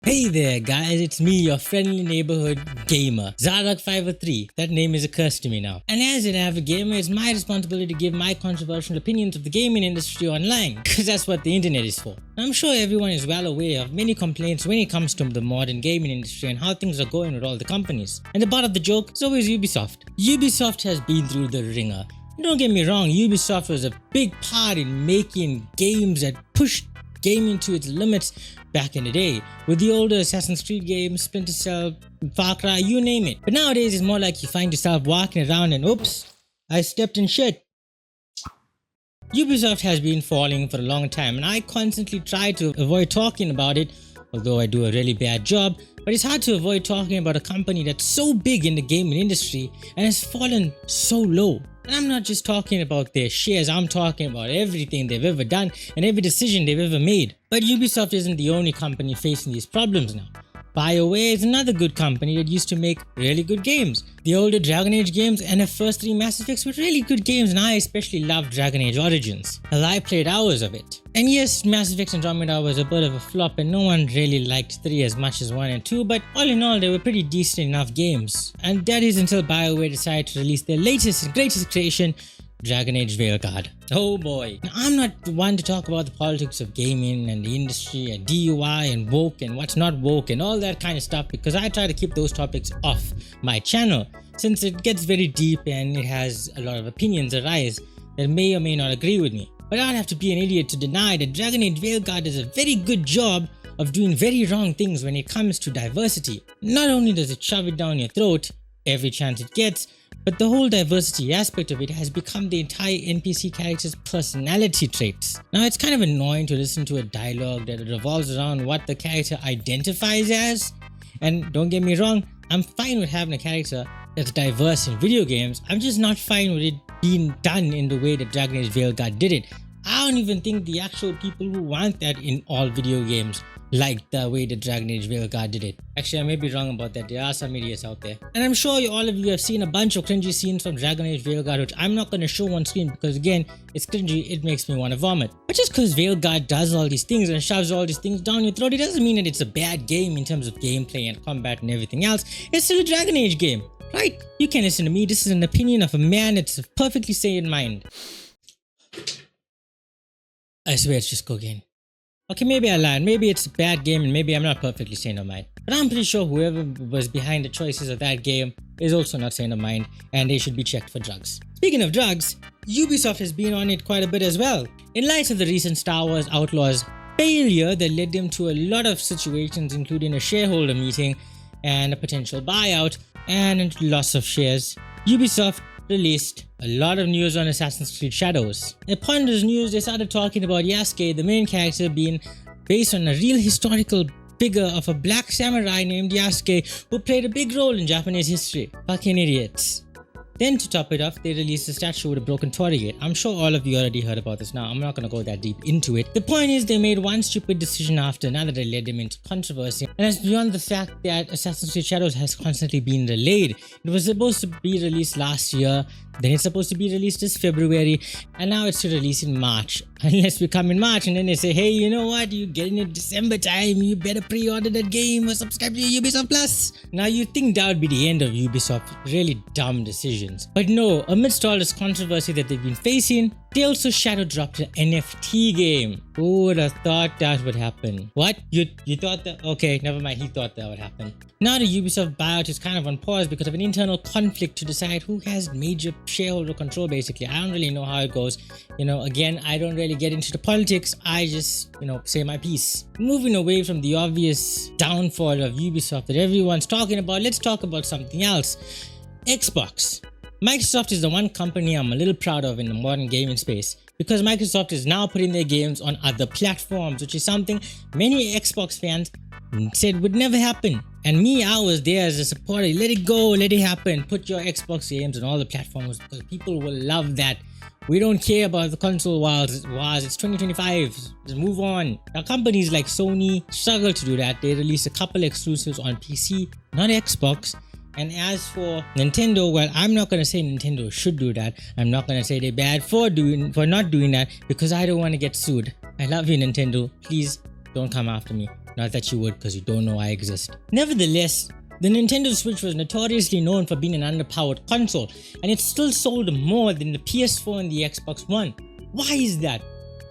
Hey there guys, it's me, your friendly neighborhood gamer, Zarak503. That name is a curse to me now. And as an avid gamer, it's my responsibility to give my controversial opinions of the gaming industry online, because that's what the internet is for. I'm sure everyone is well aware of many complaints when it comes to the modern gaming industry and how things are going with all the companies. And the butt of the joke is always Ubisoft. Ubisoft has been through the ringer. Don't get me wrong, Ubisoft was a big part in making games that pushed gaming to its limits back in the day, with the older Assassin's Creed games, Splinter Cell, Far Cry, you name it. But nowadays it's more like you find yourself walking around and oops, I stepped in shit. Ubisoft has been falling for a long time and I constantly try to avoid talking about it, although I do a really bad job. But it's hard to avoid talking about a company that's so big in the gaming industry and has fallen so low. And I'm not just talking about their shares, I'm talking about everything they've ever done and every decision they've ever made. But Ubisoft isn't the only company facing these problems now. BioWare is another good company that used to make really good games. The older Dragon Age games and the first 3 Mass Effects were really good games, and I especially loved Dragon Age Origins. Hell, I played hours of it. And yes, Mass Effect Andromeda was a bit of a flop and no one really liked 3 as much as 1 and 2, but all in all they were pretty decent enough games. And that is until BioWare decided to release their latest and greatest creation, Dragon Age Veilguard. Oh boy. Now, I'm not the one to talk about the politics of gaming and the industry and DUI and woke and what's not woke and all that kind of stuff, because I try to keep those topics off my channel since it gets very deep and it has a lot of opinions arise that may or may not agree with me. But I'd have to be an idiot to deny that Dragon Age Veilguard does a very good job of doing very wrong things when it comes to diversity. Not only does it shove it down your throat every chance it gets, but the whole diversity aspect of it has become the entire NPC character's personality traits. Now it's kind of annoying to listen to a dialogue that revolves around what the character identifies as. And don't get me wrong, I'm fine with having a character that's diverse in video games. I'm just not fine with it being done in the way that Dragon Age Veilguard did it. I don't even think the actual people who want that in all video games like the way that Dragon Age Veilguard did it. Actually, I may be wrong about that. There are some idiots out there. And I'm sure all of you have seen a bunch of cringy scenes from Dragon Age Veilguard, which I'm not going to show on screen because again, it's cringy, it makes me want to vomit. But just because Veilguard does all these things and shoves all these things down your throat, it doesn't mean that it's a bad game in terms of gameplay and combat and everything else. It's still a Dragon Age game, right? You can listen to me. This is an opinion of a man that's of perfectly sane mind. I swear it's just cocaine. Okay, maybe I lied. Maybe it's a bad game and maybe I'm not perfectly sane of mind. But I'm pretty sure whoever was behind the choices of that game is also not sane of mind and they should be checked for drugs. Speaking of drugs, Ubisoft has been on it quite a bit as well. In light of the recent Star Wars Outlaws failure that led them to a lot of situations, including a shareholder meeting and a potential buyout and loss of shares, Ubisoft released a lot of news on Assassin's Creed Shadows. Upon this news, they started talking about Yasuke, the main character, being based on a real historical figure of a black samurai named Yasuke who played a big role in Japanese history. Fucking idiots. Then to top it off, they released a statue with a broken torii. I'm sure all of you already heard about this now. I'm not going to go that deep into it. The point is they made one stupid decision after another that led them into controversy. And it's beyond the fact that Assassin's Creed Shadows has constantly been delayed. It was supposed to be released last year, then it's supposed to be released this February, and now it's to release in March. Unless we come in March and then they say, hey, you know what, you get it in December time, you better pre-order that game or subscribe to Ubisoft Plus. Now you'd think that would be the end of Ubisoft really dumb decisions. But no, amidst all this controversy that they've been facing, they also shadow dropped an NFT game. Who would have thought that would happen? What? You thought that? Okay, never mind, he thought that would happen. Now the Ubisoft buyout is kind of on pause because of an internal conflict to decide who has major shareholder control basically. I don't really know how it goes. Again, I don't really get into the politics. I just, say my piece. Moving away from the obvious downfall of Ubisoft that everyone's talking about, let's talk about something else. Xbox. Microsoft is the one company I'm a little proud of in the modern gaming space because Microsoft is now putting their games on other platforms, which is something many Xbox fans said would never happen. And me, I was there as a supporter. Let it go, let it happen. Put your Xbox games on all the platforms because people will love that. We don't care about the console wars. It's 2025. Just move on. Now companies like Sony struggle to do that. They release a couple exclusives on PC, not Xbox. And as for Nintendo, well, I'm not going to say Nintendo should do that. I'm not going to say they're bad for not doing that because I don't want to get sued. I love you, Nintendo. Please don't come after me. Not that you would, because you don't know I exist. Nevertheless, the Nintendo Switch was notoriously known for being an underpowered console, and it still sold more than the PS4 and the Xbox One. Why is that?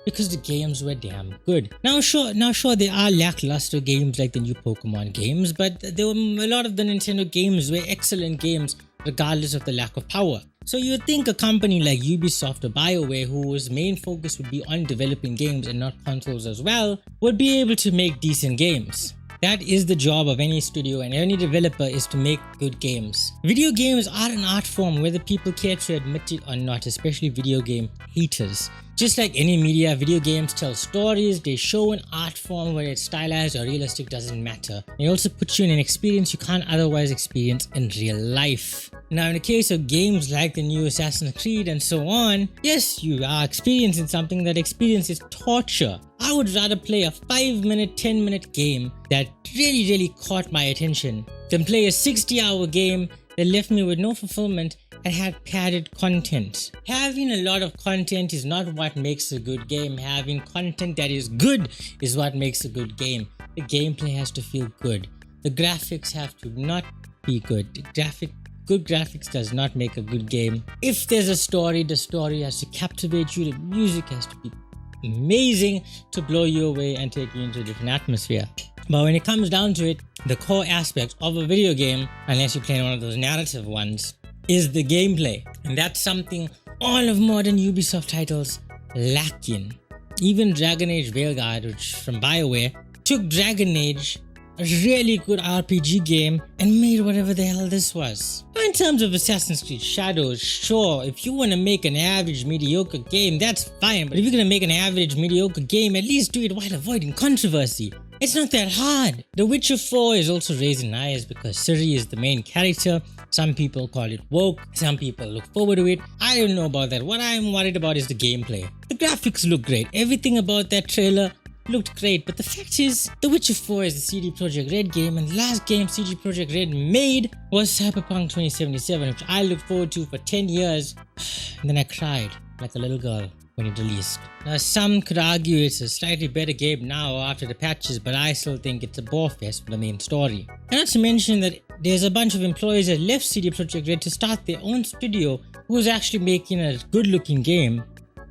Because the games were damn good. Now sure, there are lackluster games like the new Pokemon games, but there were a lot of the Nintendo games were excellent games regardless of the lack of power. So you would think a company like Ubisoft or BioWare, whose main focus would be on developing games and not consoles as well, would be able to make decent games. That is the job of any studio and any developer, is to make good games. Video games are an art form whether people care to admit it or not, especially video game haters. Just like any media, video games tell stories, they show an art form where it's stylized or realistic doesn't matter. They also put you in an experience you can't otherwise experience in real life. Now in the case of games like the new Assassin's Creed and so on, yes, you are experiencing something. That experience is torture. I would rather play a 5-minute, 10-minute game that really caught my attention than play a 60-hour game that left me with no fulfillment and had padded content. Having a lot of content is not what makes a good game. Having content that is good is what makes a good game. The gameplay has to feel good. The graphics have to not be good. Good graphics does not make a good game. If there's a story, the story has to captivate you. The music has to be amazing to blow you away and take you into a different atmosphere. But when it comes down to it, the core aspect of a video game, unless you're playing one of those narrative ones, is the gameplay. And that's something all of modern Ubisoft titles lack in. Even Dragon Age Veilguard, which from BioWare, took Dragon Age, a really good RPG game, and made whatever the hell this was. Now in terms of Assassin's Creed Shadows, sure, if you want to make an average mediocre game, that's fine. But if you're going to make an average mediocre game, at least do it while avoiding controversy. It's not that hard. The Witcher 4 is also raising eyes because Ciri is the main character. Some people call it woke, some people look forward to it. I don't know about that. What I'm worried about is the gameplay. The graphics look great. Everything about that trailer looked great, but the fact is, The Witcher 4 is a CD Projekt Red game, and the last game CD Projekt Red made was Cyberpunk 2077, which I looked forward to for 10 years, and then I cried like a little girl when it released. Now some could argue it's a slightly better game now after the patches, but I still think it's a bore fest for the main story. And not to mention that there's a bunch of employees that left CD Projekt Red to start their own studio who was actually making a good looking game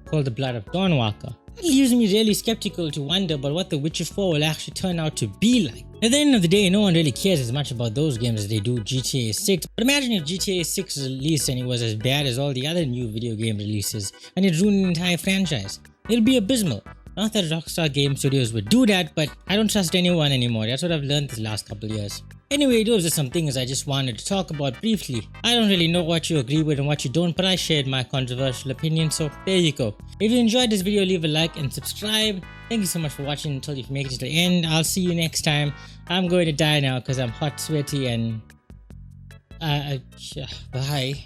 called The Blood of Dawnwalker. It leaves me really skeptical to wonder about what The Witcher 4 will actually turn out to be like. At the end of the day, no one really cares as much about those games as they do GTA 6. But imagine if GTA 6 was released and it was as bad as all the other new video game releases, and it ruined an entire franchise. It'll be abysmal. Not that Rockstar Game Studios would do that, but I don't trust anyone anymore. That's what I've learned this last couple of years. Anyway, those are some things I just wanted to talk about briefly. I don't really know what you agree with and what you don't, but I shared my controversial opinion, so there you go. If you enjoyed this video, leave a like and subscribe. Thank you so much for watching until you've made it to the end. I'll see you next time. I'm going to die now because I'm hot, sweaty, and bye.